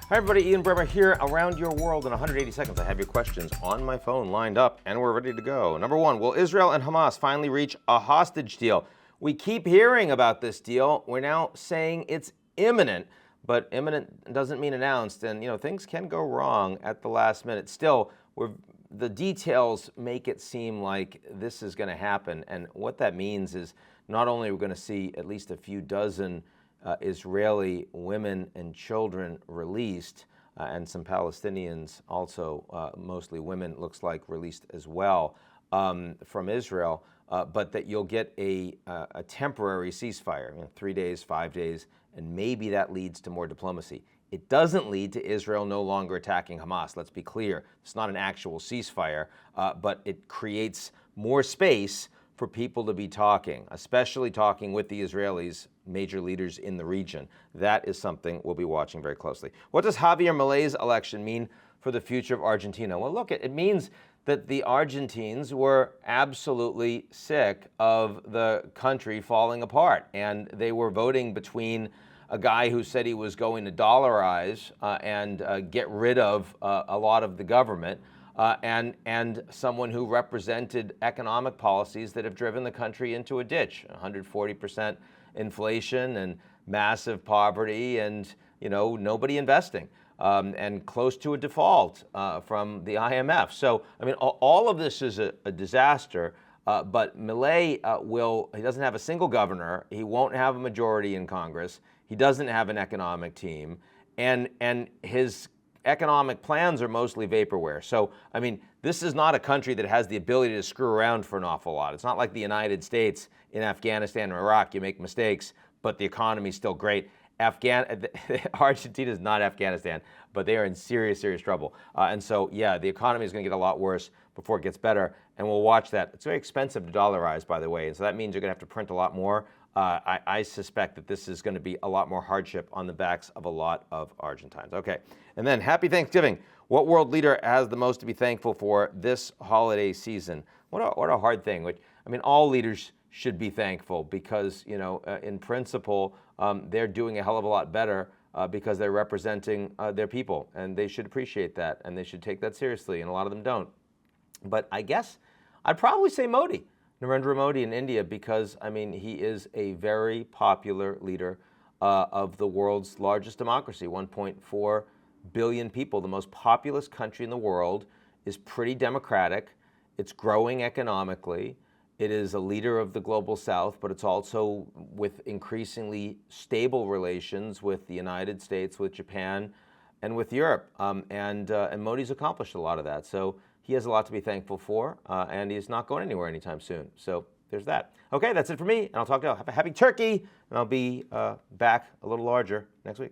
Hi everybody, Ian Bremmer here, around your world in 180 seconds. I have your questions on my phone lined up and we're ready to go. Number one, will Israel and Hamas finally reach a hostage deal? We keep hearing about this deal. We're now saying it's imminent, but imminent doesn't mean announced, and things can go wrong at the last minute. Still, the details make it seem like this is going to happen, and what that means is not only are we going to see at least a few dozen Israeli women and children released, and some Palestinians also, mostly women, looks like, released as well from Israel, but that you'll get a temporary ceasefire, 3 days, 5 days, and maybe that leads to more diplomacy. It doesn't lead to Israel no longer attacking Hamas. Let's be clear. It's not an actual ceasefire, but it creates more space for people to be talking, especially talking with the Israelis, major leaders in the region. That is something we'll be watching very closely. What does Javier Milei's election mean for the future of Argentina? Well, look, it means that the Argentines were absolutely sick of the country falling apart, and they were voting between a guy who said he was going to dollarize and get rid of a lot of the government, and someone who represented economic policies that have driven the country into a ditch, 140% inflation and massive poverty and nobody investing, and close to a default from the IMF. So, all of this is a disaster, but Milei he doesn't have a single governor, he won't have a majority in Congress, he doesn't have an economic team, and his economic plans are mostly vaporware. So, this is not a country that has the ability to screw around for an awful lot. It's not like the United States in Afghanistan or Iraq. You make mistakes, but the economy is still great. Argentina is not Afghanistan, but they are in serious, serious trouble. And so, yeah, the economy is going to get a lot worse before it gets better, and we'll watch that. It's very expensive to dollarize, by the way, and so that means you're going to have to print a lot more. I suspect that this is going to be a lot more hardship on the backs of a lot of Argentines. Okay, and then happy Thanksgiving. What world leader has the most to be thankful for this holiday season? What a hard thing. All leaders should be thankful because, in principle, they're doing a hell of a lot better because they're representing their people, and they should appreciate that, and they should take that seriously, and a lot of them don't. But I guess I'd probably say Modi. Narendra Modi in India, because he is a very popular leader of the world's largest democracy, 1.4 billion people, the most populous country in the world, is pretty democratic. It's growing economically. It is a leader of the global South, but it's also with increasingly stable relations with the United States, with Japan, and with Europe. And Modi's accomplished a lot of that. So he has a lot to be thankful for, and he's not going anywhere anytime soon. So there's that. Okay, that's it for me, and I'll talk to you. Have a happy turkey, and I'll be back a little larger next week.